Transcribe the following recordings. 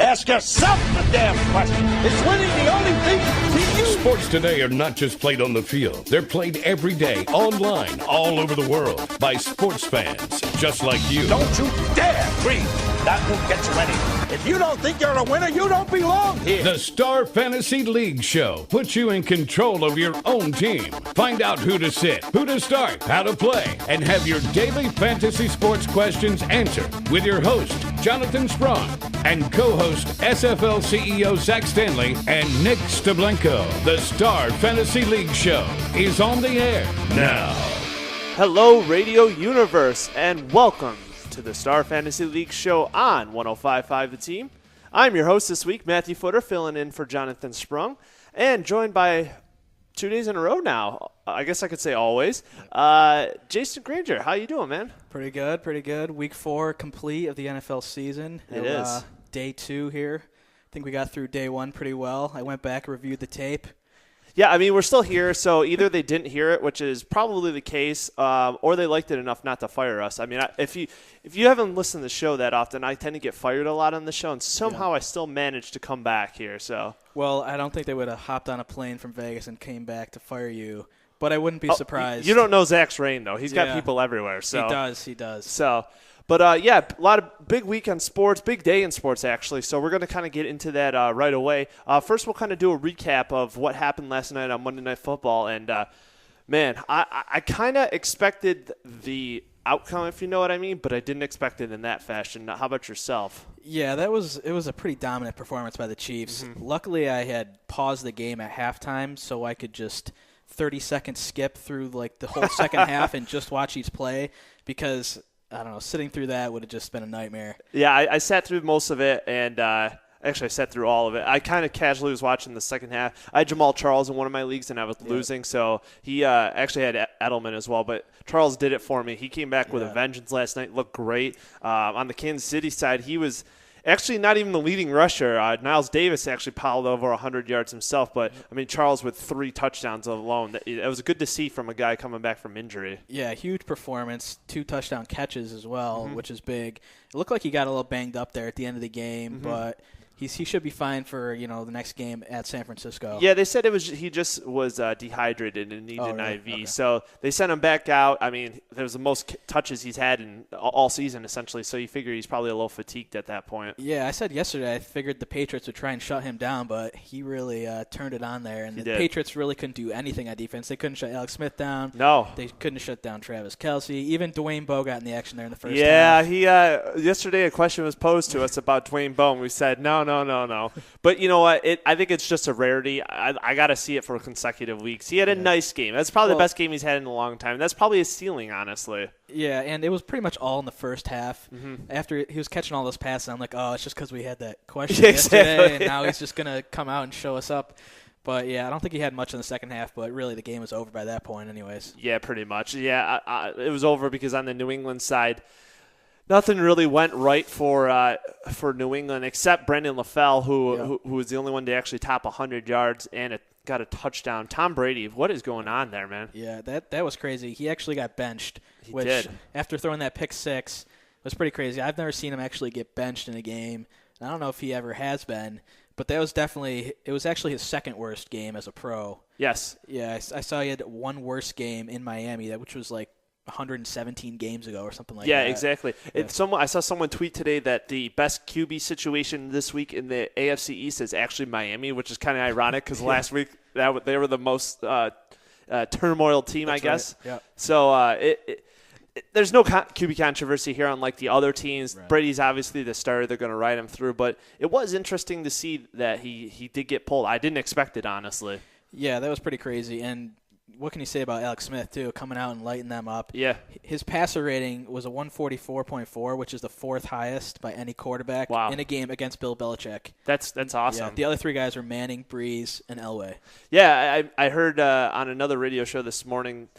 Ask yourself the damn question. Is winning the only thing to you? Sports today are not just played on the field. They're played every day, online, all over the world, by sports fans just like you. Don't you dare breathe. That won't get you anywhere. If you don't think you're a winner, you don't belong here. The Star Fantasy League Show puts you in control of your own team. Find out who to sit, who to start, how to play, and have your daily fantasy sports questions answered with your host, Jonathan Sprung, and co-host SFL CEO Zach Stanley and Nick Steblenko. The Star Fantasy League Show is on the air now. Hello, Radio Universe, and welcome to the Star Fantasy League Show on 105.5 The Team. I'm your host this week, Matthew Footer, filling in for Jonathan Sprung, and joined by 2 days in a row now, I guess I could say always, Jason Granger. How you doing, man? Pretty good, pretty good. Week 4 complete of the NFL season. It is. Day 2 here. I think we got through day 1 pretty well. I went back, reviewed the tape. Yeah, I mean, we're still here, so either they didn't hear it, which is probably the case, or they liked it enough not to fire us. I mean, if you haven't listened to the show that often, I tend to get fired a lot on the show, and somehow I still managed to come back here. So, well, I don't think they would have hopped on a plane from Vegas and came back to fire you, but I wouldn't be surprised. You don't know Zach's reign, though. He's got people everywhere. So He does. So, but, yeah, a lot of big week on sports, big day in sports, actually. So we're going to kind of get into that right away. First, we'll kind of do a recap of what happened last night on Monday Night Football. And, man, I kind of expected the outcome, if you know what I mean, but I didn't expect it in that fashion. How about yourself? Yeah, it was a pretty dominant performance by the Chiefs. Mm-hmm. Luckily, I had paused the game at halftime so I could just 30-second skip through, like, the whole second half and just watch each play because – I don't know, sitting through that would have just been a nightmare. Yeah, I sat through most of it, and actually I sat through all of it. I kind of casually was watching the second half. I had Jamal Charles in one of my leagues, and I was losing, so he actually had Edelman as well, but Charles did it for me. He came back with a vengeance last night, looked great. On the Kansas City side, he was actually not even the leading rusher. Niles Davis actually piled over 100 yards himself, but, I mean, Charles with 3 touchdowns alone. It was good to see from a guy coming back from injury. Yeah, huge performance, 2 touchdown catches as well, which is big. It looked like he got a little banged up there at the end of the game, but he should be fine for, the next game at San Francisco. Yeah, they said he just was dehydrated and needed an IV. Okay. So they sent him back out. I mean, that was the most touches he's had in all season, essentially. So you figure he's probably a little fatigued at that point. Yeah, I said yesterday I figured the Patriots would try and shut him down, but he really turned it on there. And the Patriots really couldn't do anything on defense. They couldn't shut Alex Smith down. No. They couldn't shut down Travis Kelce. Even Dwayne Bowe got in the action there in the first half. Yeah, he yesterday a question was posed to us about Dwayne Bowe, and we said, no. But you know what? I think it's just a rarity. I got to see it for consecutive weeks. He had a nice game. That's probably the best game he's had in a long time. That's probably his ceiling, honestly. Yeah, and it was pretty much all in the first half. After he was catching all those passes, I'm like, oh, it's just because we had that question yesterday, and now he's just going to come out and show us up. But, yeah, I don't think he had much in the second half, but really the game was over by that point anyways. Yeah, pretty much. Yeah, it was over because on the New England side, nothing really went right for New England except Brendan LaFell, who was the only one to actually top 100 yards and got a touchdown. Tom Brady, what is going on there, man? Yeah, that was crazy. He actually got benched, which did. After throwing that pick six was pretty crazy. I've never seen him actually get benched in a game. I don't know if he ever has been, but it was actually his second worst game as a pro. Yes. Yeah, I saw he had one worse game in Miami, which was like 117 games ago or something like that. Yeah, exactly. Yeah. I saw someone tweet today that the best QB situation this week in the AFC East is actually Miami, which is kind of ironic because last week they were the most turmoil team, I guess. Right. Yeah. So there's no QB controversy here, unlike the other teams. Right. Brady's obviously the starter; they're going to ride him through. But it was interesting to see that he did get pulled. I didn't expect it, honestly. Yeah, that was pretty crazy. And what can you say about Alex Smith, too, coming out and lighting them up? Yeah. His passer rating was a 144.4, which is the 4th highest by any quarterback in a game against Bill Belichick. That's awesome. Yeah, the other 3 guys were Manning, Breeze, and Elway. Yeah, I heard on another radio show this morning,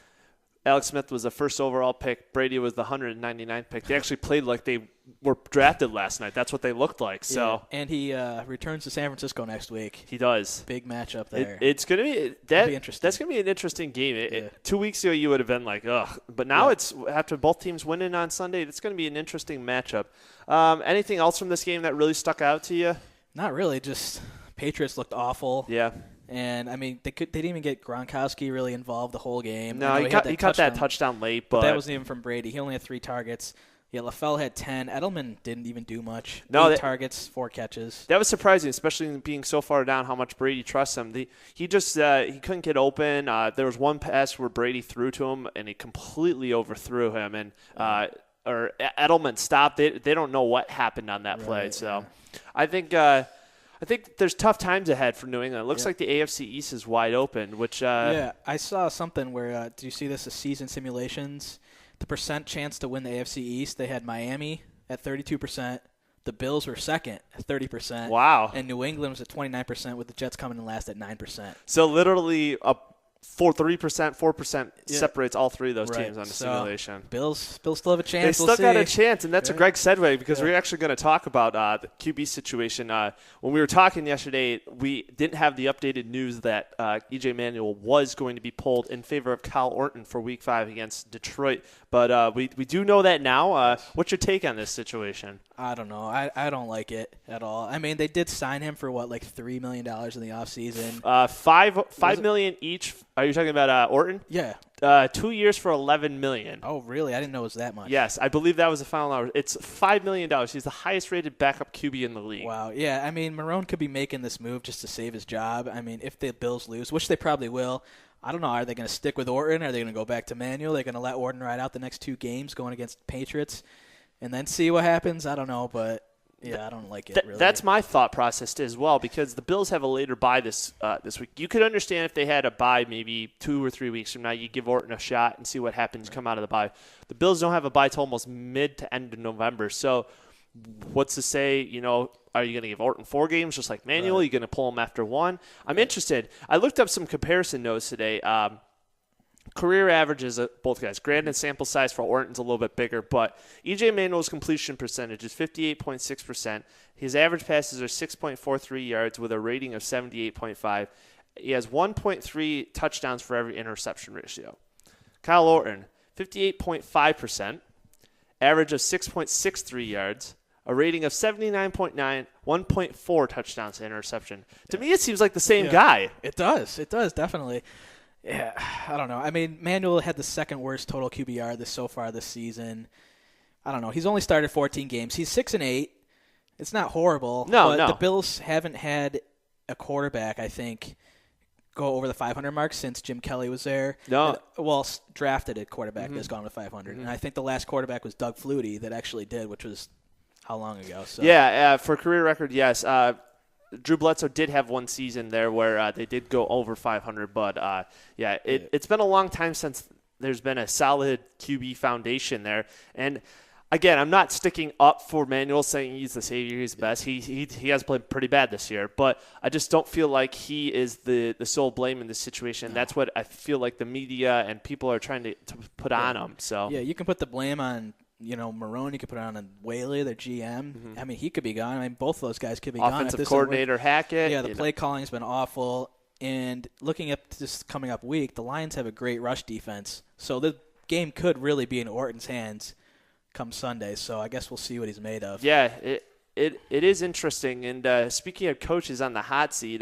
Alex Smith was the first overall pick. Brady was the 199th pick. They actually played like they were drafted last night. That's what they looked like. So, and he returns to San Francisco next week. He does. Big matchup there. It's going to be interesting. That's going to be an interesting game. 2 weeks ago, you would have been like, ugh. But now it's after both teams winning on Sunday. It's going to be an interesting matchup. Anything else from this game that really stuck out to you? Not really. Just Patriots looked awful. Yeah. And, I mean, they didn't even get Gronkowski really involved the whole game. No, he caught that touchdown late. But that wasn't even from Brady. He only had 3 targets. Yeah, LaFell had 10. Edelman didn't even do much. 8 targets, 4 catches. That was surprising, especially being so far down, how much Brady trusts him. He couldn't get open. There was one pass where Brady threw to him, and he completely overthrew him. And or Edelman stopped. They don't know what happened on that play. So I think there's tough times ahead for New England. It looks like the AFC East is wide open, which yeah, I saw something where do you see this as season simulations? The percent chance to win the AFC East, they had Miami at 32%. The Bills were second at 30%. Wow. And New England was at 29%, with the Jets coming in last at 9%. So literally 4% separates all 3 of those teams on the simulation. Bills still have a chance. They still got a chance, and that's a great segue because we're actually going to talk about the QB situation. When we were talking yesterday, we didn't have the updated news that E.J. Manuel was going to be pulled in favor of Kyle Orton for Week 5 against Detroit. But we do know that now. What's your take on this situation? I don't know. I don't like it at all. I mean, they did sign him for what, like $3 million in the offseason? $5 million each. Are you talking about Orton? Yeah. 2 years for $11 million. Oh, really? I didn't know it was that much. Yes, I believe that was the final number. It's $5 million. He's the highest-rated backup QB in the league. Wow. Yeah, I mean, Marrone could be making this move just to save his job. I mean, if the Bills lose, which they probably will, I don't know. Are they going to stick with Orton? Are they going to go back to Manuel? Are they going to let Orton ride out the next 2 games going against Patriots and then see what happens? I don't know, but yeah, I don't like it really. That's my thought process as well, because the Bills have a later bye this week. You could understand if they had a bye maybe 2 or 3 weeks from now. You give Orton a shot and see what happens come out of the bye. The Bills don't have a bye till almost mid to end of November. So what's to say, are you going to give Orton 4 games just like Manuel? Are you going to pull him after 1? I'm interested. I looked up some comparison notes today. Career averages of both guys. Granted, sample size for Orton's a little bit bigger, but E.J. Manuel's completion percentage is 58.6%. His average passes are 6.43 yards with a rating of 78.5. He has 1.3 touchdowns for every interception ratio. Kyle Orton, 58.5%, average of 6.63 yards, a rating of 79.9, 1.4 touchdowns to interception. To me, it seems like the same guy. It does, definitely. Yeah, I don't know. I mean, Manuel had the second worst total QBR so far this season. I don't know. He's only started 14 games. He's 6-8. It's not horrible. No. The Bills haven't had a quarterback, I think, go over the 500 mark since Jim Kelly was there. No. Drafted a quarterback that's gone to 500. And I think the last quarterback was Doug Flutie that actually did, which was how long ago? So. Yeah, for career record, yes. Drew Bledsoe did have one season there where they did go over 500, but it's been a long time since there's been a solid QB foundation there. And again, I'm not sticking up for Manuel saying he's the savior, he's the best. He has played pretty bad this year, but I just don't feel like he is the sole blame in this situation. No. That's what I feel like the media and people are trying to put on him. So yeah, you can put the blame on Marrone. You could put it on Whaley, their GM. Mm-hmm. I mean, he could be gone. I mean, both of those guys could be gone. Offensive coordinator Hackett. Yeah, the play calling has been awful. And looking at this coming up week, the Lions have a great rush defense. So the game could really be in Orton's hands come Sunday. So I guess we'll see what he's made of. Yeah, it is interesting. And speaking of coaches on the hot seat,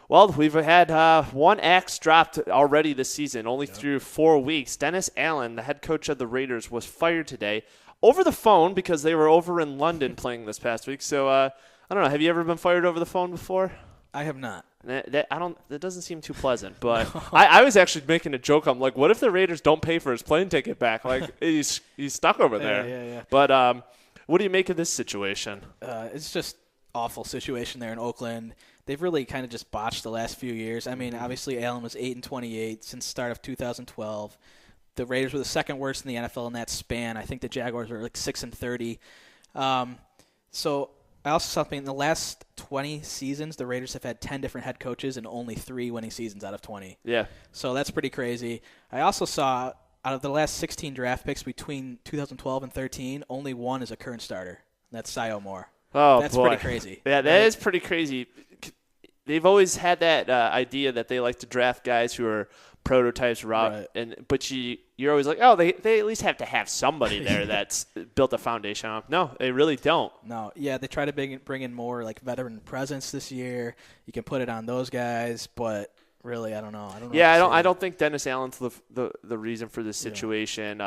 well, we've had one axe dropped already this season, only through 4 weeks. Dennis Allen, the head coach of the Raiders, was fired today over the phone because they were over in London playing this past week. So, I don't know. Have you ever been fired over the phone before? I have not. That doesn't seem too pleasant. But no. I was actually making a joke. I'm like, what if the Raiders don't pay for his plane ticket back? Like, he's stuck over there. Yeah. But what do you make of this situation? It's just awful situation there in Oakland. They've really kind of just botched the last few years. I mean, obviously Allen was 8-28 since the start of 2012. The Raiders were the second worst in the NFL in that span. I think the Jaguars were like 6-30. So I also saw something in the last 20 seasons, the Raiders have had 10 different head coaches and only 3 winning seasons out of 20. Yeah. So that's pretty crazy. I also saw out of the last 16 draft picks between 2012 and 13, only 1 is a current starter. That's Cy Moore. Oh, that's boy. Pretty crazy. Yeah, that is pretty crazy. They've always had that idea that they like to draft guys who are prototypes route, but you're always like, oh, they at least have to have somebody there that's built a foundation on. No, they really don't. No, yeah, they try to bring in more like veteran presence this year. You can put it on those guys, but really, I don't know. I don't think Dennis Allen's the reason for this situation.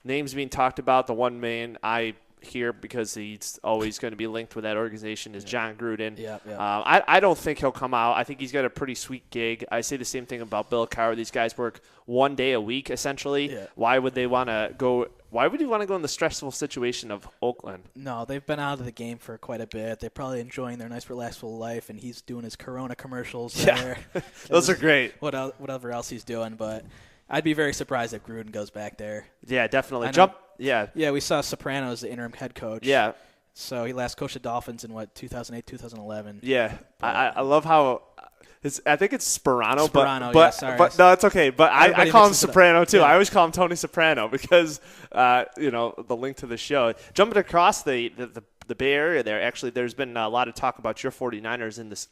Names being talked about. The one man I hear because he's always going to be linked with that organization is John Gruden. I don't think he'll come out. I think he's got a pretty sweet gig. I say the same thing about Bill Cowher. These guys work 1 day a week essentially. Yeah. Why would he want to go in the stressful situation of Oakland? No, they've been out of the game for quite a bit. They're probably enjoying their nice, relaxful life, and he's doing his Corona commercials there. Those are great. Whatever else he's doing, but I'd be very surprised if Gruden goes back there. Yeah, definitely. Yeah, we saw Soprano as the interim head coach. Yeah. So he last coached the Dolphins in 2008, 2011. Yeah. I love how I think it's Sperano, but no, it's okay. But I call him Soprano too. Yeah. I always call him Tony Soprano because the link to the show. Jumping across the Bay Area there, actually, there's been a lot of talk about your 49ers in this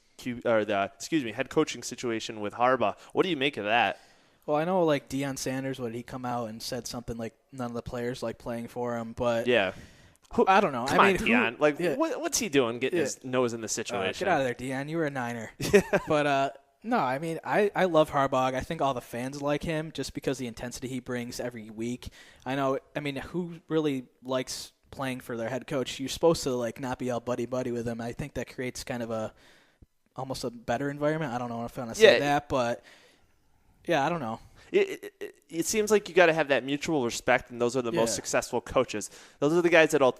head coaching situation with Harbaugh. What do you make of that? Well, I know like Deion Sanders, he come out and said something like none of the players like playing for him, but yeah. I don't know. Come on, Deion. What's he doing getting his nose in the situation? Get out of there, Deion. You were a Niner. But no, I mean, I love Harbaugh. I think all the fans like him just because the intensity he brings every week. Who really likes playing for their head coach? You're supposed to like not be all buddy-buddy with him. I think that creates kind of almost a better environment. I don't know if I want to say that, but yeah, I don't know. It seems like you got to have that mutual respect, and those are the most successful coaches. Those are the guys that'll,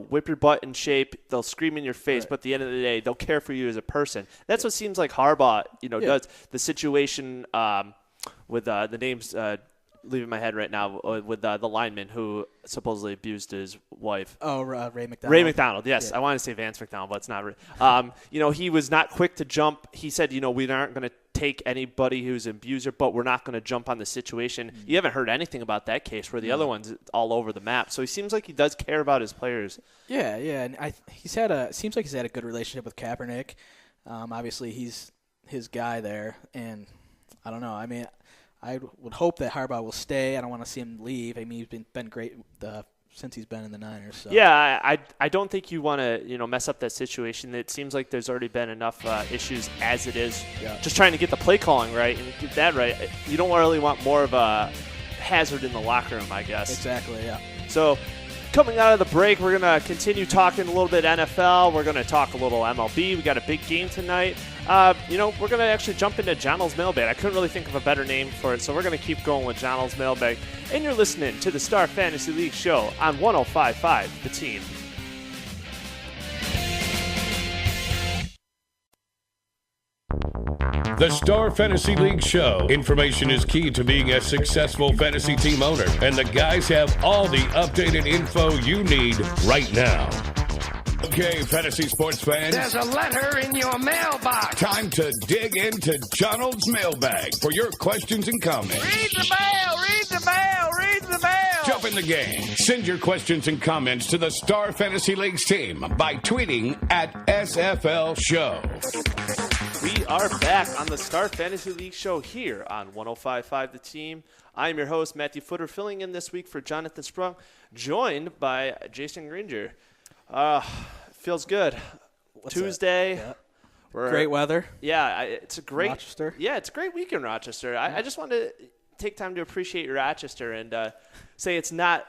whip your butt in shape. They'll scream in your face, but at the end of the day, they'll care for you as a person. That's what seems like Harbaugh, does. The situation with the names leaving my head right now with the lineman who supposedly abused his wife. Oh, Ray McDonald. Ray McDonald, yes. Yeah. I want to say Vance McDonald, but it's not. He was not quick to jump. He said, we aren't going to take anybody who's an abuser, but we're not going to jump on the situation. You haven't heard anything about that case where the other one's all over the map. So he seems like he does care about his players. Yeah, and seems like he's had a good relationship with Kaepernick. Obviously, he's his guy there, and I don't know. I mean, I would hope that Harbaugh will stay. I don't want to see him leave. I mean, he's been great since he's been in the Niners. So. Yeah, I don't think you want to mess up that situation. It seems like there's already been enough issues as it is. Yeah. Just trying to get the play calling right and get that right. You don't really want more of a hazard in the locker room, I guess. Exactly. Yeah. So. Coming out of the break, we're going to continue talking a little bit NFL. We're going to talk a little MLB. We got a big game tonight. We're going to actually jump into John's Mailbag. I couldn't really think of a better name for it, so we're going to keep going with John's Mailbag. And you're listening to the Star Fantasy League show on 105.5 The Team. The Star Fantasy League show. Information is key to being a successful fantasy team owner, and the guys have all the updated info you need right now. Okay, fantasy sports fans. There's a letter in your mailbox. Time to dig into John's mailbag for your questions and comments. Read the mail, read the mail, read the mail. Jump in the game. Send your questions and comments to the Star Fantasy League's team by tweeting at SFL Show. We are back on the Star Fantasy League show here on 105.5 The Team. I'm your host, Matthew Footer, filling in this week for Jonathan Sprung, joined by Jason Gringer. Feels good. What's Tuesday. Yeah. Great weather. Yeah, it's a great Rochester. Yeah, it's a great week in Rochester. Yeah. I just wanted to take time to appreciate Rochester and say it's not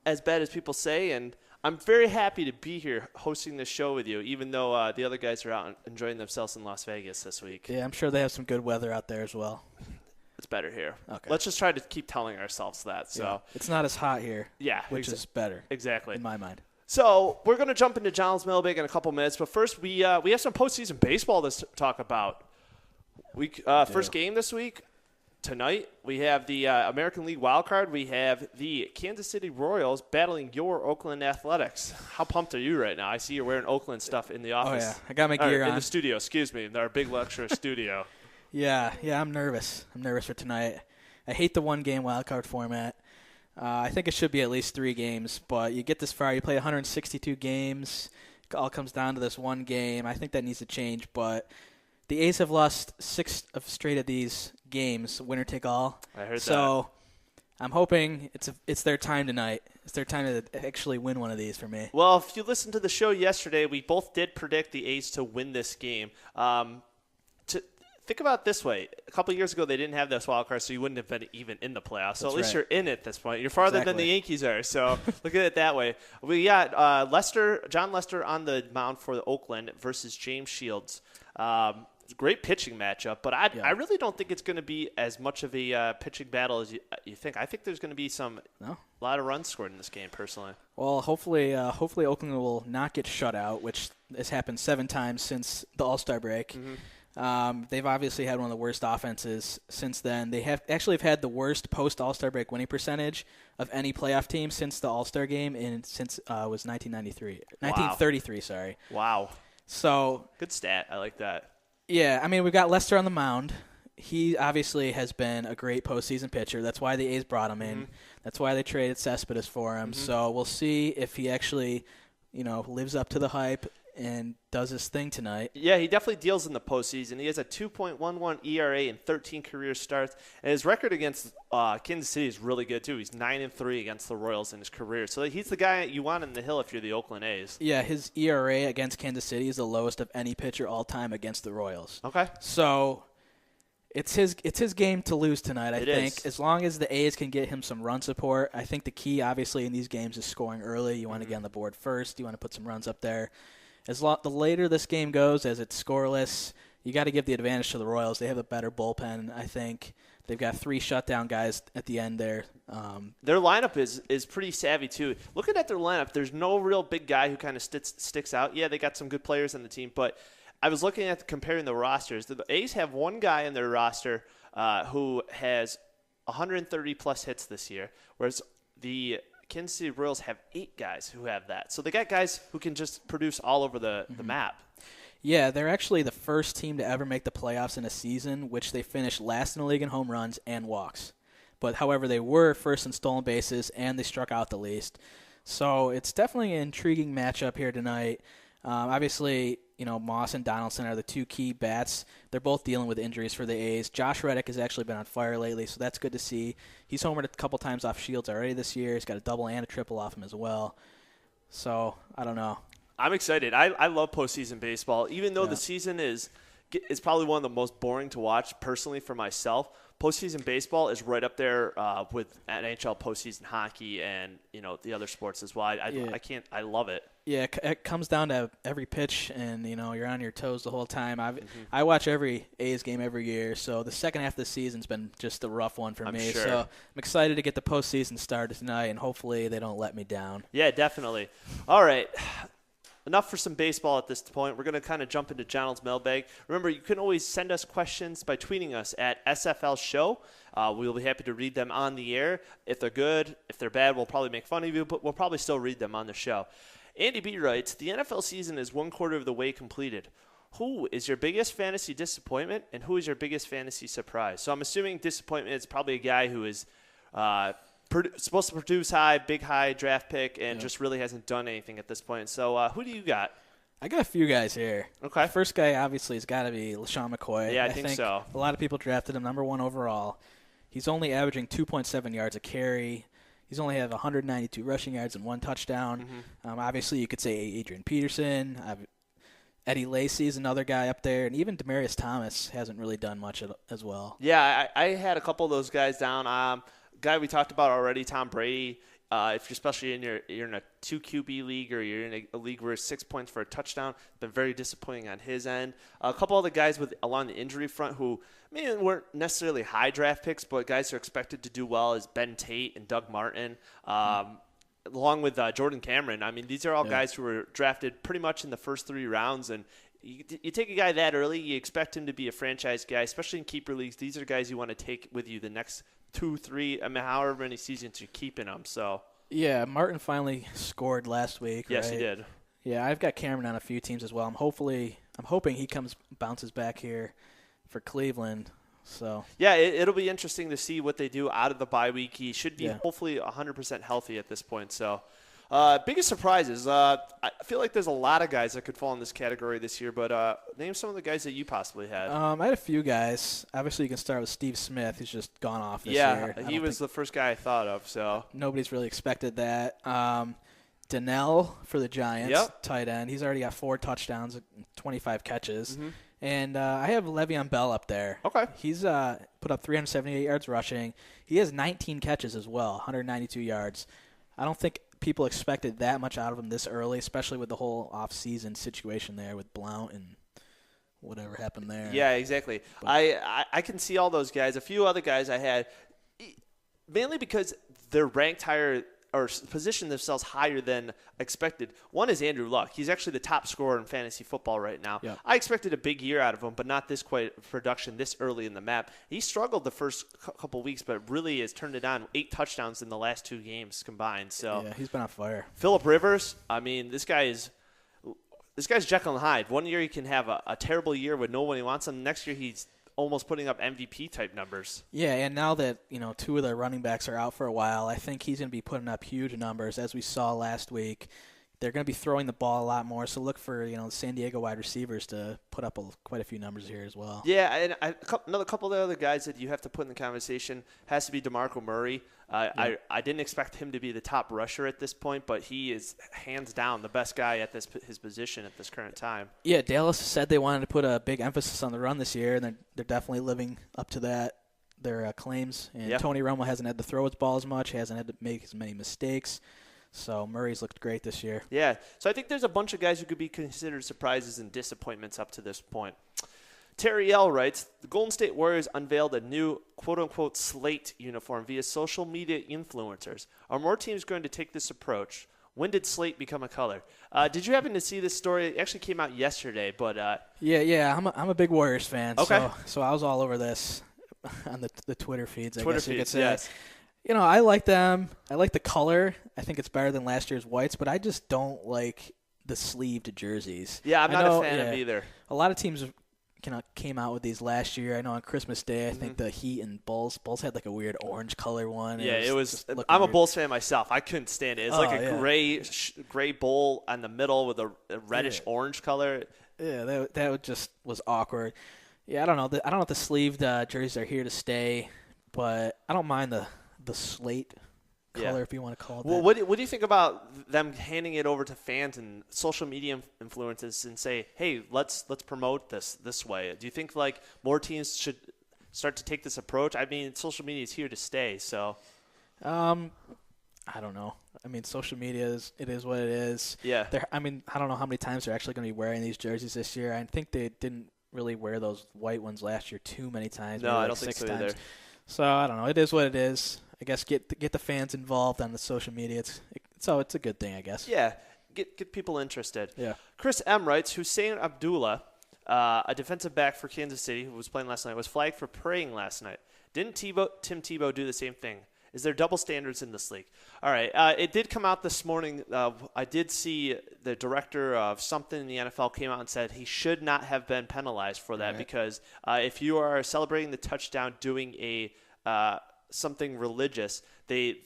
as bad as people say, and I'm very happy to be here hosting this show with you, even though the other guys are out enjoying themselves in Las Vegas this week. Yeah, I'm sure they have some good weather out there as well. It's better here. Okay. Let's just try to keep telling ourselves that. So yeah. It's not as hot here. Yeah, which is better. Exactly. In my mind. So we're going to jump into John's Mailbag in a couple minutes, but first we have some postseason baseball to talk about. First game this week. Tonight, we have the American League wild card. We have the Kansas City Royals battling your Oakland Athletics. How pumped are you right now? I see you're wearing Oakland stuff in the office. Oh, yeah. I got my gear on. In the studio, excuse me. Our big lecture studio. Yeah, I'm nervous. I'm nervous for tonight. I hate the one-game wild card format. I think it should be at least 3 games, but you get this far. You play 162 games. It all comes down to this one game. I think that needs to change, but the A's have lost 6 of straight of these games, winner take all. I heard that. So I'm hoping it's their time tonight. It's their time to actually win one of these for me. Well, if you listened to the show yesterday, we both did predict the A's to win this game. Think about it this way. A couple of years ago, they didn't have this wild card, so you wouldn't have been even in the playoffs. So That's at least right. you're in at this point. You're farther than the Yankees are, so look at it that way. We got John Lester on the mound for the Oakland versus James Shields. Great pitching matchup, but I really don't think it's going to be as much of a pitching battle as you think. I think there's going to be a lot of runs scored in this game, personally. Well, hopefully Oakland will not get shut out, which has happened 7 times since the All-Star break. Mm-hmm. They've obviously had one of the worst offenses since then. They have had the worst post-All-Star break winning percentage of any playoff team since the All-Star game since it was 1933. Sorry. Wow. So good stat. I like that. Yeah, I mean, we've got Lester on the mound. He obviously has been a great postseason pitcher. That's why the A's brought him in. That's why they traded Cespedes for him. So we'll see if he actually, lives up to the hype and does his thing tonight. Yeah, he definitely deals in the postseason. He has a 2.11 ERA and 13 career starts, and his record against Kansas City is really good too. He's 9-3 against the Royals in his career, so he's the guy you want in the hill if you're the Oakland A's. Yeah, his ERA against Kansas City is the lowest of any pitcher all time against the Royals. Okay, so it's his game to lose tonight. I think is. As long as the A's can get him some run support. I think the key, obviously, in these games is scoring early. You want to get on the board first. You want to put some runs up there. The later this game goes, as it's scoreless, you got to give the advantage to the Royals. They have a better bullpen, I think. They've got 3 shutdown guys at the end there. Their lineup is pretty savvy, too. Looking at their lineup, there's no real big guy who kind of sticks out. Yeah, they got some good players on the team, but I was looking at comparing the rosters. The A's have one guy in their roster who has 130-plus hits this year, whereas the Kansas City Royals have 8 guys who have that. So they got guys who can just produce all over the map. Yeah, they're actually the first team to ever make the playoffs in a season, which they finished last in the league in home runs and walks. But, however, they were first in stolen bases, and they struck out the least. So it's definitely an intriguing matchup here tonight. Obviously, Moss and Donaldson are the 2 key bats. They're both dealing with injuries for the A's. Josh Reddick has actually been on fire lately, so that's good to see. He's homered a couple times off Shields already this year. He's got a double and a triple off him as well. So, I don't know. I'm excited. I love postseason baseball. Even though the season is probably one of the most boring to watch, personally, for myself, postseason baseball is right up there with NHL postseason hockey and the other sports as well. I love it. Yeah, it comes down to every pitch, and you're on your toes the whole time. I watch every A's game every year, so the second half of the season's been just a rough one for me. Sure. So I'm excited to get the postseason started tonight, and hopefully they don't let me down. Yeah, definitely. All right. Enough for some baseball at this point. We're going to kind of jump into Jonald's mailbag. Remember, you can always send us questions by tweeting us at SFL Show. We'll be happy to read them on the air. If they're good, if they're bad, we'll probably make fun of you, but we'll probably still read them on the show. Andy B. writes, the NFL season is 1/4 of the way completed. Who is your biggest fantasy disappointment, and who is your biggest fantasy surprise? So I'm assuming disappointment is probably a guy who is supposed to produce big high draft pick, and just really hasn't done anything at this point. So who do you got? I got a few guys here. Okay. The first guy, obviously, has got to be LaShawn McCoy. Yeah, I think so. A lot of people drafted him number 1 overall. He's only averaging 2.7 yards a carry. He's only had 192 rushing yards and 1 touchdown. Obviously, you could say Adrian Peterson. Eddie Lacy is another guy up there. And even Demaryius Thomas hasn't really done much as well. Yeah, I had a couple of those guys down. Guy we talked about already, Tom Brady. If you're especially you're in a 2 QB league, or you're in a league where it's 6 points for a touchdown, been very disappointing on his end. A couple other guys along the injury front who weren't necessarily high draft picks, but guys who are expected to do well is Ben Tate and Doug Martin, along with Jordan Cameron. I mean, these are all guys who were drafted pretty much in the first 3 rounds, and you take a guy that early, you expect him to be a franchise guy, especially in keeper leagues. These are guys you want to take with you the next 2, 3, however many seasons you're keeping them. So yeah, Martin finally scored last week. Yes, right? he did. Yeah, I've got Cameron on a few teams as well. I'm hoping he bounces back here for Cleveland. So yeah, it'll be interesting to see what they do out of the bye week. He should be hopefully 100% healthy at this point. So, Biggest surprises. I feel like there's a lot of guys that could fall in this category this year, but name some of the guys that you possibly had. I had a few guys. Obviously, you can start with Steve Smith, who's just gone off this year. Yeah, he was the first guy I thought of. So nobody's really expected that. Donnell for the Giants, tight end. He's already got 4 touchdowns, 25 catches. Mm-hmm. And I have Le'Veon Bell up there. Okay. He's put up 378 yards rushing. He has 19 catches as well, 192 yards. I don't think people expected that much out of him this early, especially with the whole off-season situation there with Blount and whatever happened there. Yeah, exactly. But I can see all those guys. A few other guys I had, mainly because they're ranked higher or position themselves higher than expected. One is Andrew Luck. He's actually the top scorer in fantasy football right now. Yep. I expected a big year out of him, but not this quite production this early in the map. He struggled the first couple weeks, but really has turned it on. 8 touchdowns in the last 2 games combined. So yeah, he's been on fire. Phillip Rivers, I mean, this guy's Jekyll and Hyde. One year he can have a terrible year with no one he wants him. Next year he's almost putting up MVP type numbers. Yeah, and now that 2 of their running backs are out for a while, I think he's going to be putting up huge numbers, as we saw last week. They're going to be throwing the ball a lot more, so look for San Diego wide receivers to put up quite a few numbers here as well. Yeah, and another couple of the other guys that you have to put in the conversation has to be DeMarco Murray. I didn't expect him to be the top rusher at this point, but he is hands down the best guy at his position at this current time. Yeah, Dallas said they wanted to put a big emphasis on the run this year, and they're definitely living up to their claims. And Tony Romo hasn't had to throw his ball as much, hasn't had to make as many mistakes. So Murray's looked great this year. Yeah, so I think there's a bunch of guys who could be considered surprises and disappointments up to this point. Terry L. writes, the Golden State Warriors unveiled a new quote-unquote slate uniform via social media influencers. Are more teams going to take this approach? When did slate become a color? Did you happen to see this story? It actually came out yesterday, but yeah, I'm a big Warriors fan. Okay. So I was all over this on the Twitter feeds. I guess you could say. Yes. I like them. I like the color. I think it's better than last year's whites, but I just don't like the sleeved jerseys. Yeah, I'm not a fan of either. A lot of teams came out with these last year. I know on Christmas Day, I think the Heat and Bulls had like a weird orange color one. Yeah, it was. I'm a Bulls fan myself. I couldn't stand it. It's like a gray bowl on the middle with a reddish orange color. Yeah, that just was awkward. Yeah, I don't know. I don't know if the sleeved jerseys are here to stay, but I don't mind the slate color, if you want to call it that. Well, what do you think about them handing it over to fans and social media influencers and say, hey, let's promote this way? Do you think like more teams should start to take this approach? I mean, social media is here to stay, so. I don't know. I mean, social media is what it is. Yeah. I don't know how many times they're actually going to be wearing these jerseys this year. I think they didn't really wear those white ones last year too many times. No, I don't think so either. So I don't know. It is what it is. I guess get the fans involved on the social media. It's a good thing, I guess. Yeah, get people interested. Yeah. Chris M. writes, Hussein Abdullah, a defensive back for Kansas City who was playing last night, was flagged for praying last night. Didn't Tim Tebow do the same thing? Is there double standards in this league? All right. It did come out this morning. I did see the director of something in the NFL came out and said he should not have been penalized for that because if you are celebrating the touchdown doing a something religious, they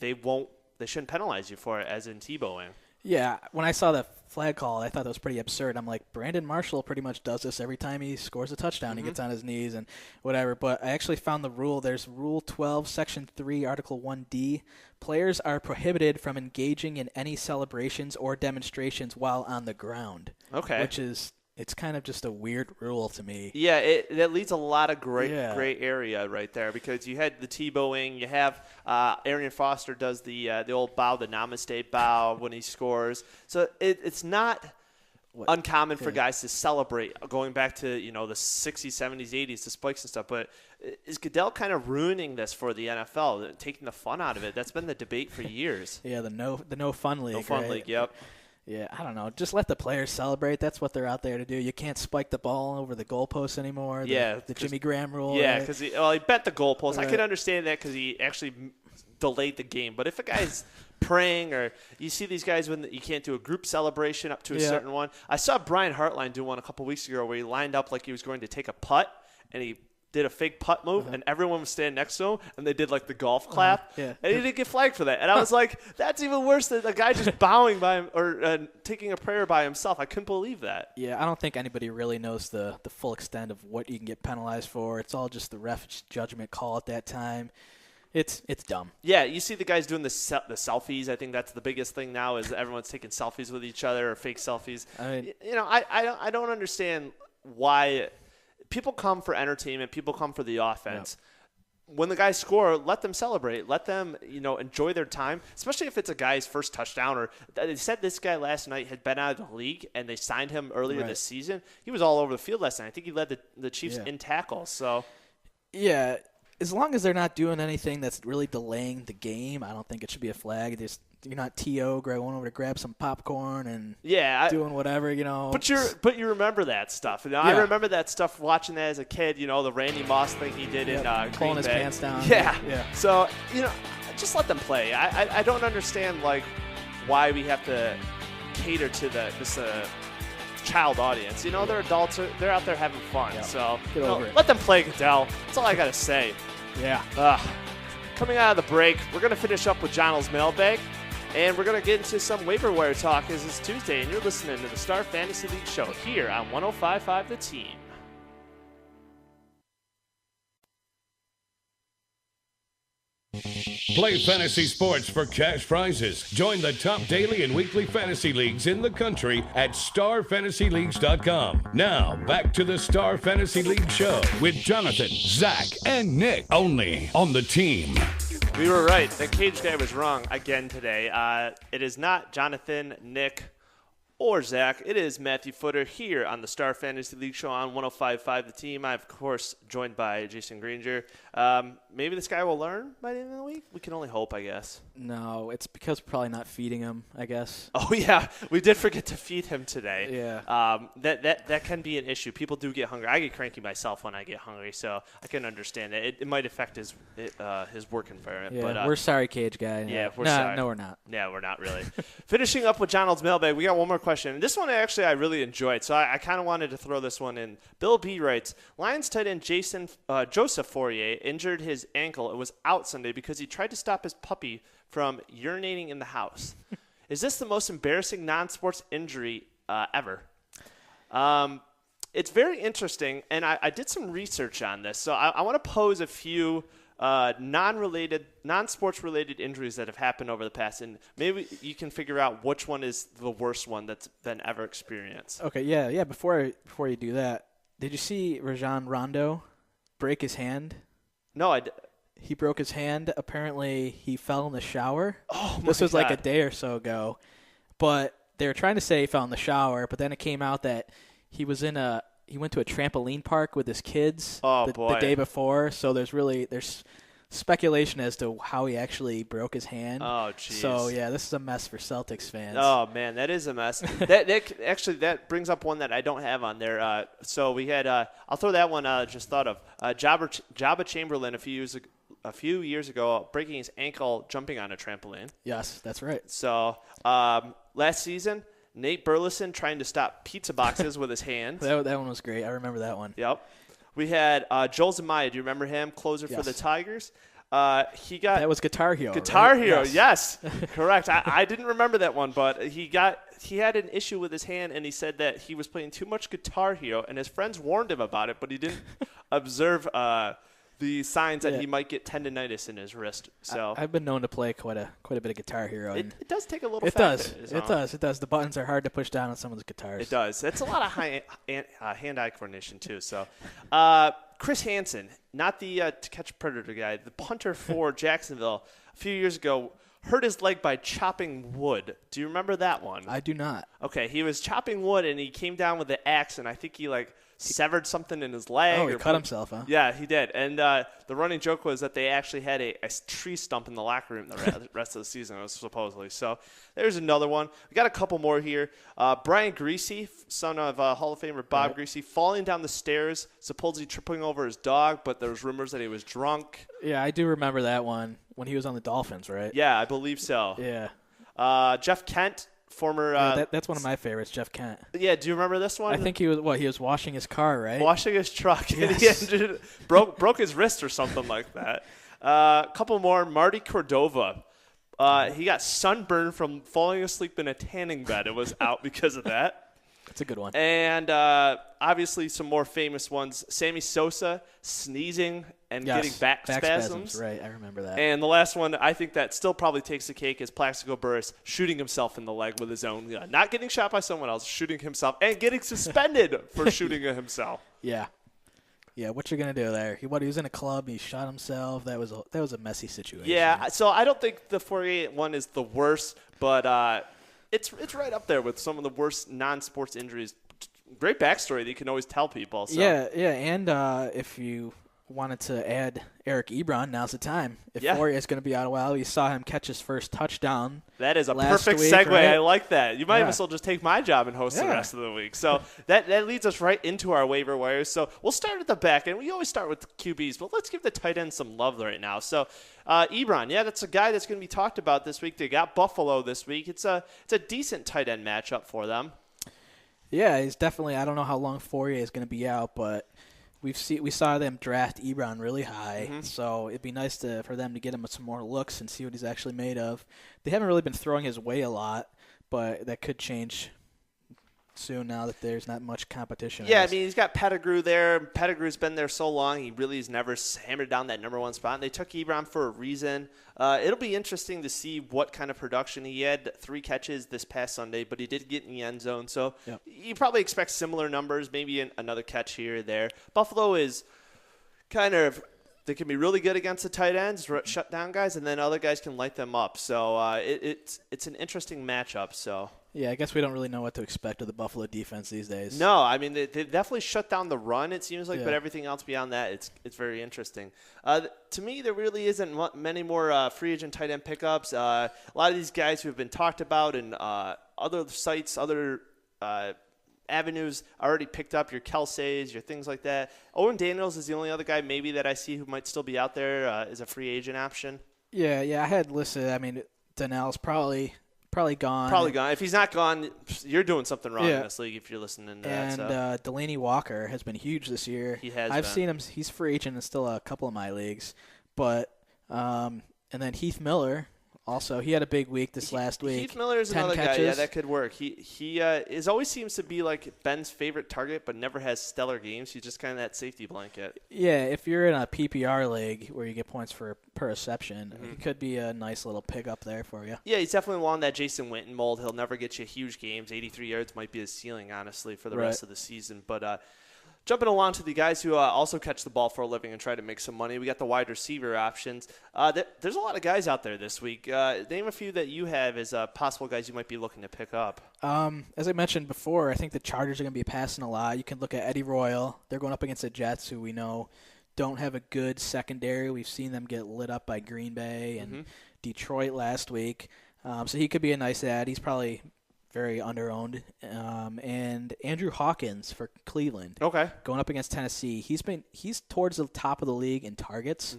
shouldn't penalize you for it, as in Tebowing. Yeah, when I saw the flag call, I thought that was pretty absurd. I'm like, Brandon Marshall pretty much does this every time he scores a touchdown. He gets on his knees and whatever. But I actually found the rule. There's Rule 12, Section 3, Article 1D. Players are prohibited from engaging in any celebrations or demonstrations while on the ground. Okay. Which is... It's kind of just a weird rule to me. Yeah, that leads a lot of gray area right there because you had the Tebowing, you have Arian Foster does the old bow, the namaste bow when he scores. So it's not uncommon for guys to celebrate going back to the 60s, 70s, 80s, the spikes and stuff. But is Goodell kind of ruining this for the NFL, taking the fun out of it? That's been the debate for years. Yeah, the no fun league. No fun league. Yep. Yeah, I don't know. Just let the players celebrate. That's what they're out there to do. You can't spike the ball over the goalpost anymore. The Jimmy Graham rule. Yeah, because he bent the goalpost. I can understand that because he actually delayed the game. But if a guy's praying or you see these guys when you can't do a group celebration up to a certain one. I saw Brian Hartline do one a couple weeks ago where he lined up like he was going to take a putt and he did a fake putt move, and everyone was standing next to him, and they did like the golf clap, yeah. and he didn't get flagged for that. And I was like, that's even worse than a guy just bowing by him or taking a prayer by himself. I couldn't believe that. Yeah, I don't think anybody really knows the full extent of what you can get penalized for. It's all just the ref's judgment call at that time. It's dumb. Yeah, you see the guys doing the selfies. I think that's the biggest thing now is everyone's taking selfies with each other or fake selfies. I mean, I don't understand why people come for entertainment. People come for the offense. Yep. When the guys score, let them celebrate. Let them, enjoy their time, especially if it's a guy's first touchdown. Or they said this guy last night had been out of the league, and they signed him earlier this season. He was all over the field last night. I think he led the Chiefs in tackles. So, yeah. As long as they're not doing anything that's really delaying the game, I don't think it should be a flag. You're not T.O. going over to grab some popcorn and doing whatever, But you remember that stuff. I remember that stuff watching that as a kid, the Randy Moss thing he did in Green pulling his Bay. pants down. Yeah. So, So, just let them play. I don't understand, why we have to cater to this child audience. They're adults. They're out there having fun. Yep. So it. let them play, Goodell. That's all I got to say. Yeah. Coming out of the break, we're going to finish up with John's mailbag, and we're going to get into some waiver wire talk as it's Tuesday, and you're listening to the Star Fantasy League show here on 105.5 The Team. Play fantasy sports for cash prizes. Join the top daily and weekly fantasy leagues in the country at starfantasyleagues.com. Now, back to the Star Fantasy League show with Jonathan, Zach, and Nick. Only on The Team. We were right. The cage guy was wrong again today. It is not Jonathan, Nick, or Zach. It is Matthew Footer here on the Star Fantasy League show on 105.5 The Team. I'm, of course, joined by Jason Granger. Maybe this guy will learn by the end of the week. We can only hope, I guess. No, it's because we're probably not feeding him, I guess. Oh, yeah. We did forget to feed him today. Yeah. That can be an issue. People do get hungry. I get cranky myself when I get hungry, so I can understand it. It might affect his work environment. Yeah, but, we're sorry, cage guy. Yeah, we're sorry. No, we're not. Yeah, we're not really. Finishing up with Donald's mailbag, we got one more question. And this one, actually, I really enjoyed, so I kind of wanted to throw this one in. Bill B. writes, Lions tight end Joseph Fourier injured his ankle and was out Sunday because he tried to stop his puppy from urinating in the house. Is this the most embarrassing non-sports injury ever? It's very interesting, and I did some research on this. So I want to pose a few non-sports related injuries that have happened over the past, and maybe you can figure out which one is the worst one that's been ever experienced. Okay, yeah. Before you do that, did you see Rajon Rondo break his hand? No, He broke his hand. Apparently, he fell in the shower. Oh, my This was like God. a day or so ago. But they were trying to say he fell in the shower, but then it came out that he went to a trampoline park with his kids the day before. So there's speculation as to how he actually broke his hand. Oh, jeez. So, yeah, this is a mess for Celtics fans. Oh, man, that is a mess. that brings up one that I don't have on there. So we had I'll throw that one just thought of. Jabba Chamberlain a few years ago breaking his ankle jumping on a trampoline. Yes, that's right. So last season, Nate Burleson trying to stop pizza boxes with his hands. That one was great. I remember that one. Yep. We had Joel Zumaya. Do you remember him? Closer for the Tigers. That was Guitar Hero. Guitar right? Hero, yes. Correct. I didn't remember that one, but he had an issue with his hand, and he said that he was playing too much Guitar Hero, and his friends warned him about it, but he didn't observe the signs that he might get tendonitis in his wrist. So I've been known to play quite a bit of Guitar Hero. It does take a little. It does. It does. The buttons are hard to push down on someone's guitars. It does. It's a lot of hand-eye coordination too. So, Chris Hansen, not the to catch a predator guy, the punter for Jacksonville a few years ago, hurt his leg by chopping wood. Do you remember that one? I do not. Okay, he was chopping wood and he came down with the axe, and I think he severed something in his leg. Oh, he cut himself, huh? Yeah, he did. And the running joke was that they actually had a tree stump in the locker room the rest of the season, supposedly. So there's another one. We got a couple more here. Brian Greasy, son of Hall of Famer Bob Greasy, falling down the stairs, supposedly tripping over his dog, but there was rumors that he was drunk. Yeah, I do remember that one when he was on the Dolphins, right? Yeah, I believe so. Yeah. Jeff Kent former. That's one of my favorites, Jeff Kent. Yeah, do you remember this one? I think he was washing his car, right? Washing his truck. Yes. And he broke his wrist or something like that. A couple more. Marty Cordova. He got sunburned from falling asleep in a tanning bed. It was out because of that. That's a good one. And obviously some more famous ones. Sammy Sosa sneezing and getting back spasms. Right, I remember that. And the last one, I think that still probably takes the cake, is Plaxico Burress shooting himself in the leg with his own gun. Not getting shot by someone else, shooting himself, and getting suspended for shooting himself. Yeah. Yeah, what you gonna do there? He was in a club. He shot himself. That was a messy situation. Yeah, so I don't think the 48 one is the worst, but it's right up there with some of the worst non-sports injuries. Great backstory that you can always tell people. So. Yeah, and if you wanted to add Eric Ebron, now's the time. If Fourier is going to be out a while, you saw him catch his first touchdown. That is a last perfect week, segue. right? I like that. You might as well just take my job and host the rest of the week. So that leads us right into our waiver wires. So we'll start at the back end. We always start with the QBs, but let's give the tight end some love right now. So Ebron, that's a guy that's going to be talked about this week. They got Buffalo this week. It's a decent tight end matchup for them. Yeah, he's definitely. I don't know how long Fourier is going to be out, but we saw them draft Ebron really high, so it'd be nice for them to get him some more looks and see what he's actually made of. They haven't really been throwing his way a lot, but that could change soon now that there's not much competition. Yeah, I mean, he's got Pettigrew there. Pettigrew's been there so long. He really has never hammered down that number one spot. And they took Ebron for a reason. It'll be interesting to see what kind of production he had. 3 catches this past Sunday, but he did get in the end zone. So you probably expect similar numbers, maybe another catch here or there. Buffalo is kind of – they can be really good against the tight ends, shut down guys, and then other guys can light them up. So it's an interesting matchup. So yeah, I guess we don't really know what to expect of the Buffalo defense these days. No, I mean they definitely shut down the run. It seems like, but everything else beyond that, it's very interesting. To me, there really isn't many more free agent tight end pickups. A lot of these guys who have been talked about in other sites, other avenues already picked up, your Kelseys, your things like that. Owen Daniels is the only other guy maybe that I see who might still be out there as a free agent option. Yeah, I had listed. I mean, Donnell's probably gone. Probably gone. If he's not gone, you're doing something wrong in this league if you're listening to that. And Delaney Walker has been huge this year. I've seen him. He's free agent in still a couple of my leagues. But and then Heath Miller. Also, he had a big week last week. Heath Miller is another guy. Yeah, that could work. He always seems to be like Ben's favorite target, but never has stellar games. He's just kind of that safety blanket. Yeah, if you're in a PPR league where you get points per reception, it could be a nice little pickup there for you. Yeah, he's definitely along that Jason Witten mold. He'll never get you huge games. 83 yards might be his ceiling, honestly, for the rest of the season. But jumping along to the guys who also catch the ball for a living and try to make some money, we got the wide receiver options. There's a lot of guys out there this week. Name a few that you have as possible guys you might be looking to pick up. As I mentioned before, I think the Chargers are going to be passing a lot. You can look at Eddie Royal. They're going up against the Jets, who we know don't have a good secondary. We've seen them get lit up by Green Bay and Detroit last week. So he could be a nice add. He's probably very underowned. And Andrew Hawkins for Cleveland. Okay. Going up against Tennessee. He's towards the top of the league in targets.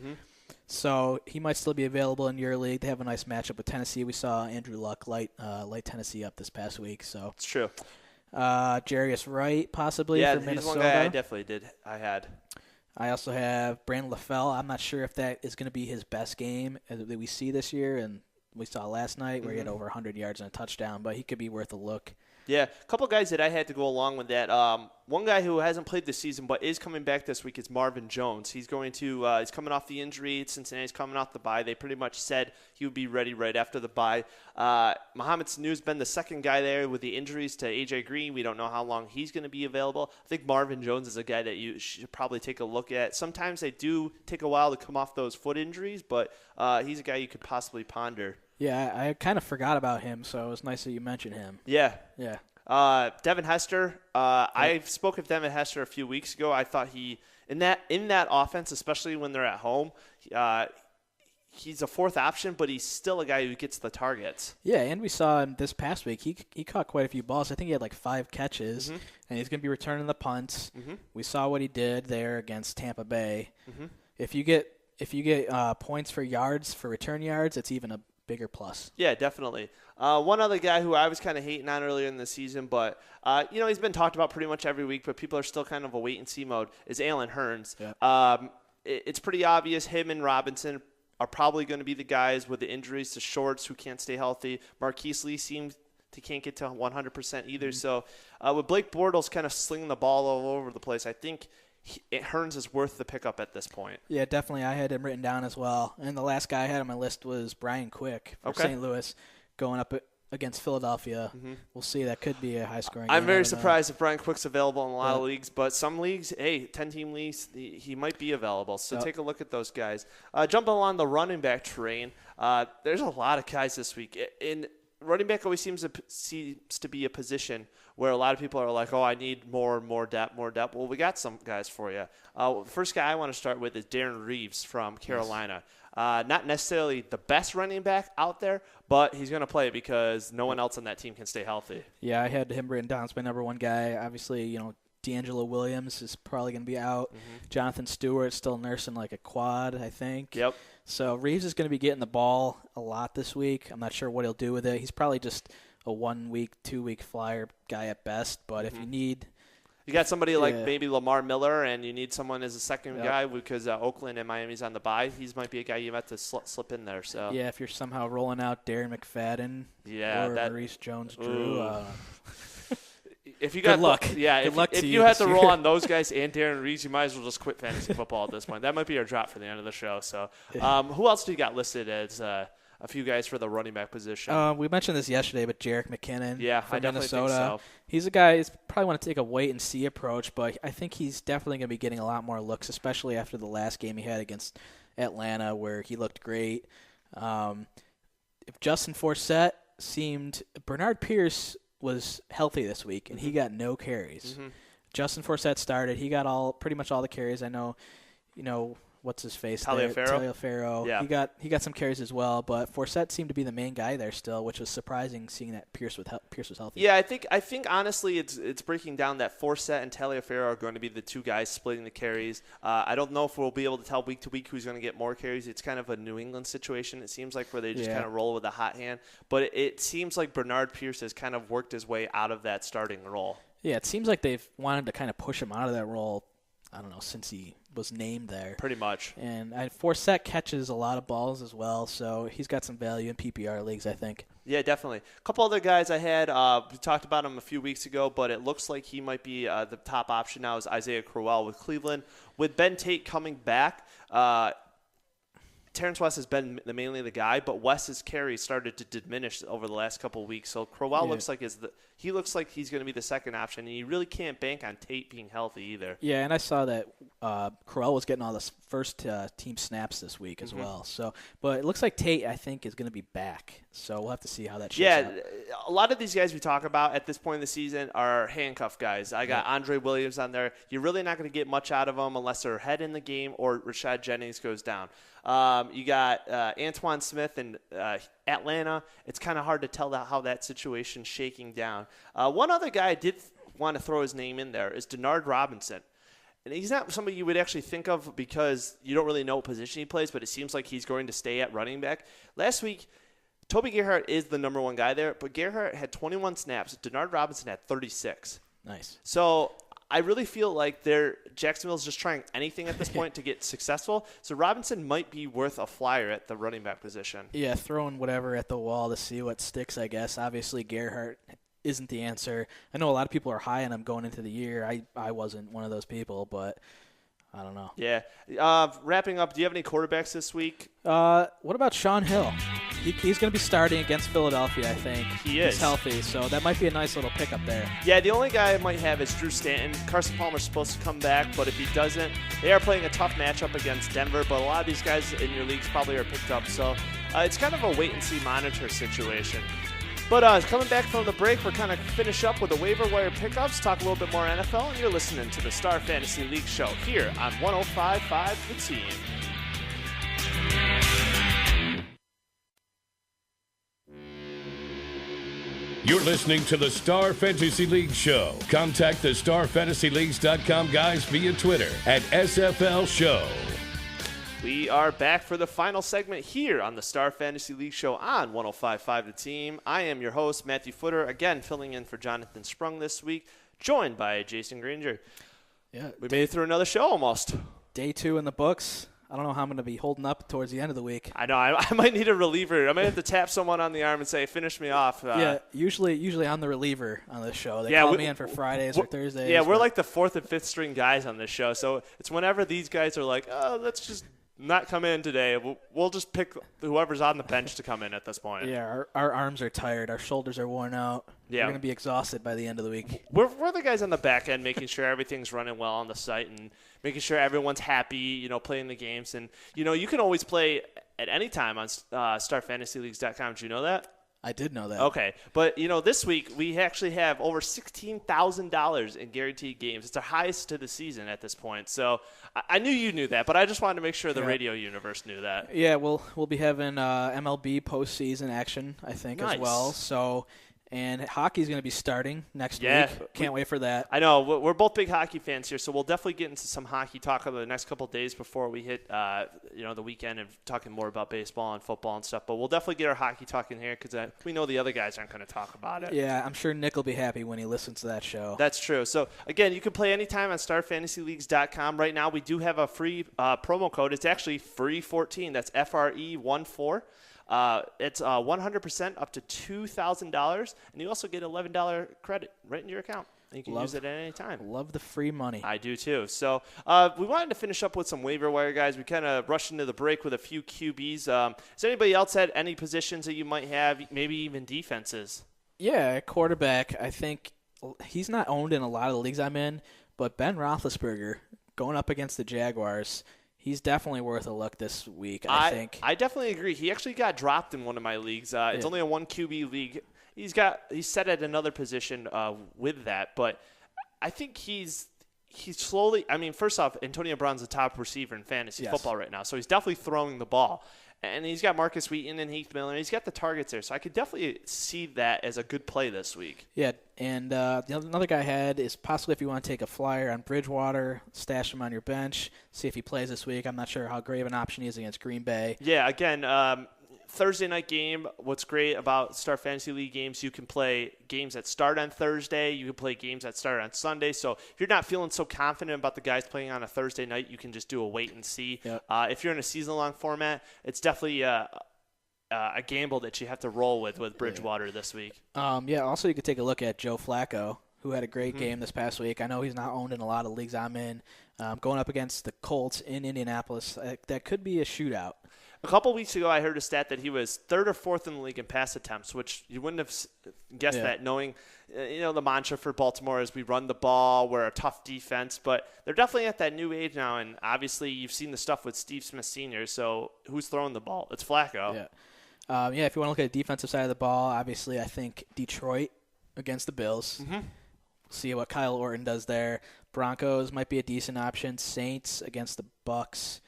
So he might still be available in your league. They have a nice matchup with Tennessee. We saw Andrew Luck light Tennessee up this past week. So it's true. Jarius Wright possibly for Minnesota. He's one guy I definitely did. I also have Brandon LaFell. I'm not sure if that is going to be his best game that we see this year, and we saw last night where he had over 100 yards and a touchdown, but he could be worth a look. Yeah, a couple guys that I had to go along with that. One guy who hasn't played this season but is coming back this week is Marvin Jones. He's going to he's coming off the injury. Cincinnati's coming off the bye. They pretty much said he would be ready right after the bye. Mohamed Sanu's been the second guy there with the injuries to A.J. Green. We don't know how long he's going to be available. I think Marvin Jones is a guy that you should probably take a look at. Sometimes they do take a while to come off those foot injuries, but he's a guy you could possibly ponder. Yeah, I kind of forgot about him, so it was nice that you mentioned him. Yeah. Devin Hester. I spoke of Devin Hester a few weeks ago. I thought he in that offense, especially when they're at home, he's a fourth option, but he's still a guy who gets the targets. Yeah, and we saw him this past week. He caught quite a few balls. I think he had like 5 catches, and he's going to be returning the punts. We saw what he did there against Tampa Bay. If you get points for yards, for return yards, it's even a bigger plus. Yeah, definitely. One other guy who I was kind of hating on earlier in the season, but he's been talked about pretty much every week, but people are still kind of a wait-and-see mode, is Alan Hearns. Yeah. It's pretty obvious him and Robinson are probably going to be the guys with the injuries to Shorts who can't stay healthy. Marquise Lee seems to can't get to 100% either. So with Blake Bortles kind of slinging the ball all over the place, I think Hearns is worth the pickup at this point. Yeah, definitely. I had him written down as well. And the last guy I had on my list was Brian Quick for St. Louis going up against Philadelphia. We'll see. That could be a high-scoring game. I'm very surprised if Brian Quick's available in a lot of leagues, but some leagues, 10-team leagues, he might be available. So take a look at those guys. Jumping along the running back terrain, there's a lot of guys this week. In running back always seems to be a position where a lot of people are like, oh, I need more depth. Well, we got some guys for you. First guy I want to start with is Darren Reeves from Carolina. Not necessarily the best running back out there, but he's going to play because no one else on that team can stay healthy. Yeah, I had him written down as my number one guy. Obviously, D'Angelo Williams is probably going to be out. Jonathan Stewart still nursing like a quad, I think. Yep. So Reeves is going to be getting the ball a lot this week. I'm not sure what he'll do with it. He's probably just a 1 week, 2 week flyer guy at best. But if you need, you got somebody like maybe Lamar Miller, and you need someone as a second guy because Oakland and Miami's on the bye. He might be a guy you have to slip in there. So yeah, if you're somehow rolling out Darren McFadden or Maurice Jones-Drew. If you got luck. If you had to roll on those guys and Darren Reeves, you might as well just quit fantasy football at this point. That might be our drop for the end of the show. So, who else do you got listed as a few guys for the running back position? We mentioned this yesterday, but Jerick McKinnon from I definitely Minnesota. Think so. He's a guy who's probably want to take a wait-and-see approach, but I think he's definitely going to be getting a lot more looks, especially after the last game he had against Atlanta where he looked great. If Justin Forsett Bernard Pierce was healthy this week, and he got no carries. Justin Forsett started. He got pretty much all the carries. I know, what's his face? Taliaferro. Yeah. He got some carries as well, but Forsett seemed to be the main guy there still, which was surprising seeing that Pierce was healthy. Yeah, I think honestly it's breaking down that Forsett and Taliaferro are going to be the two guys splitting the carries. I don't know if we'll be able to tell week to week who's going to get more carries. It's kind of a New England situation, it seems like, where they just kind of roll with a hot hand. But it seems like Bernard Pierce has kind of worked his way out of that starting role. Yeah, it seems like they've wanted to kind of push him out of that role, I don't know, since he was named there. Pretty much. And Forsett catches a lot of balls as well, so he's got some value in PPR leagues, I think. Yeah, definitely. A couple other guys I had, we talked about him a few weeks ago, but it looks like he might be the top option now is Isaiah Crowell with Cleveland. With Ben Tate coming back, Terrence West has been mainly the guy, but West's carries started to diminish over the last couple of weeks. So Crowell looks like he's going to be the second option, and you really can't bank on Tate being healthy either. Yeah, and I saw that Crowell was getting all the first team snaps this week as well. So, but it looks like Tate, I think, is going to be back. So we'll have to see how that shakes out. A lot of these guys we talk about at this point in the season are handcuff guys. I got Andre Williams on there. You're really not going to get much out of them unless they're ahead in the game or Rashad Jennings goes down. You got Antoine Smith in Atlanta. It's kind of hard to tell how that situation's shaking down. One other guy I did want to throw his name in there is Denard Robinson. And he's not somebody you would actually think of because you don't really know what position he plays, but it seems like he's going to stay at running back. Last week, Toby Gerhart is the number one guy there, but Gerhart had 21 snaps. Denard Robinson had 36. Nice. So I really feel like Jacksonville's just trying anything at this point to get successful. So Robinson might be worth a flyer at the running back position. Yeah, throwing whatever at the wall to see what sticks, I guess. Obviously, Gerhart isn't the answer. I know a lot of people are high on him going into the year. I wasn't one of those people, but I don't know. Yeah. Wrapping up, do you have any quarterbacks this week? What about Sean Hill? He's going to be starting against Philadelphia, I think. He is. He's healthy, so that might be a nice little pickup there. Yeah, the only guy I might have is Drew Stanton. Carson Palmer's supposed to come back, but if he doesn't, they are playing a tough matchup against Denver, but a lot of these guys in your leagues probably are picked up. So it's kind of a wait-and-see monitor situation. But coming back from the break, we're kind of finish up with the waiver wire pickups, talk a little bit more NFL, and you're listening to the Star Fantasy League show here on 105.5 The Team. You're listening to the Star Fantasy League show. Contact the StarFantasyLeagues.com guys via Twitter at SFL Show. We are back for the final segment here on the Star Fantasy League Show on 105.5 The Team. I am your host, Matthew Footer, again filling in for Jonathan Sprung this week, joined by Jason Granger. Yeah, we made it through another show almost. Day 2 in the books. I don't know how I'm going to be holding up towards the end of the week. I know. I might need a reliever. I might have to tap someone on the arm and say, finish me off. Yeah, usually I'm the reliever on this show. They call me in for Fridays or Thursdays. Yeah, we're like the 4th and 5th string guys on this show. So it's whenever these guys are like, oh, let's just not come in today. We'll just pick whoever's on the bench to come in at this point. Yeah, our arms are tired. Our shoulders are worn out. Yeah. We're going to be exhausted by the end of the week. We're the guys on the back end making sure everything's running well on the site and making sure everyone's happy, playing the games. And, you can always play at any time on StarFantasyLeagues.com. Did you know that? I did know that. Okay. But, this week we actually have over $16,000 in guaranteed games. It's our highest to the season at this point. So I knew you knew that, but I just wanted to make sure the radio universe knew that. Yeah, we'll be having MLB postseason action, I think, as well. So. And hockey's going to be starting next week. Can't wait for that. I know. We're both big hockey fans here, so we'll definitely get into some hockey talk over the next couple of days before we hit the weekend and talking more about baseball and football and stuff. But we'll definitely get our hockey talk in here because we know the other guys aren't going to talk about it. Yeah, I'm sure Nick will be happy when he listens to that show. That's true. So, again, you can play anytime on StarFantasyLeagues.com. Right now, we do have a free promo code. It's actually FREE14. That's FRE14. It's 100% up to $2,000, and you also get $11 credit right into your account. And you can use it at any time. Love the free money. I do too. So we wanted to finish up with some waiver wire guys. We kind of rushed into the break with a few QBs. Has anybody else had any positions that you might have, maybe even defenses? Yeah, quarterback. I think he's not owned in a lot of the leagues I'm in, but Ben Roethlisberger going up against the Jaguars, he's definitely worth a look this week, I think. I definitely agree. He actually got dropped in one of my leagues. It's only a 1 QB league. He's set at another position with that, but I think he's slowly. I mean, first off, Antonio Brown's the top receiver in fantasy football right now, so he's definitely throwing the ball. And he's got Marcus Wheaton and Heath Miller. He's got the targets there, so I could definitely see that as a good play this week. Yeah, and another guy I had is possibly if you want to take a flyer on Bridgewater, stash him on your bench, see if he plays this week. I'm not sure how great of an option he is against Green Bay. Yeah, again, Thursday night game. What's great about Star Fantasy League games, you can play games that start on Thursday. You can play games that start on Sunday. So if you're not feeling so confident about the guys playing on a Thursday night, you can just do a wait and see. Yep. If you're in a season-long format, it's definitely a gamble that you have to roll with Bridgewater this week. Also you could take a look at Joe Flacco, who had a great game this past week. I know he's not owned in a lot of leagues I'm in. Going up against the Colts in Indianapolis, that could be a shootout. A couple weeks ago, I heard a stat that he was 3rd or 4th in the league in pass attempts, which you wouldn't have guessed that, knowing, the mantra for Baltimore is we run the ball, we're a tough defense, but they're definitely at that new age now, and obviously you've seen the stuff with Steve Smith Sr., so who's throwing the ball? It's Flacco. Yeah. If you want to look at the defensive side of the ball, obviously I think Detroit against the Bills. Mm-hmm. See what Kyle Orton does there. Broncos might be a decent option. Saints against the Bucks.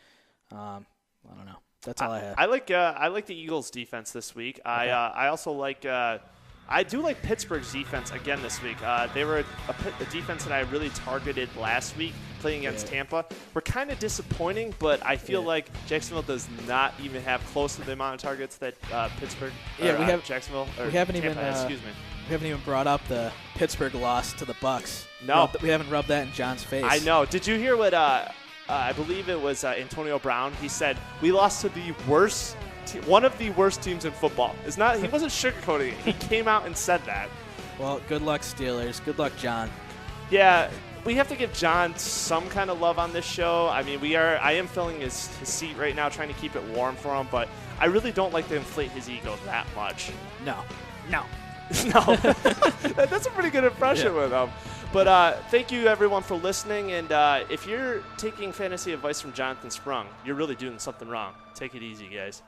I don't know. That's all I have. I like the Eagles' defense this week. Okay. I also like I do like Pittsburgh's defense again this week. They were a defense that I really targeted last week playing against Tampa. We're kind of disappointing, but I feel like Jacksonville does not even have close to the amount of targets that Pittsburgh. We have Jacksonville. We haven't Tampa, even. We haven't even brought up the Pittsburgh loss to the Bucks. No, we haven't rubbed that in John's face. I know. Did you hear what? I believe it was Antonio Brown. He said we lost to the worst, one of the worst teams in football. He wasn't sugarcoating it. He came out and said that. Well, good luck, Steelers. Good luck, John. Yeah, we have to give John some kind of love on this show. I mean, I am filling his seat right now, trying to keep it warm for him. But I really don't like to inflate his ego that much. No. No. That's a pretty good impression with him. But thank you, everyone, for listening. And if you're taking fantasy advice from Jonathan Sprung, you're really doing something wrong. Take it easy, guys.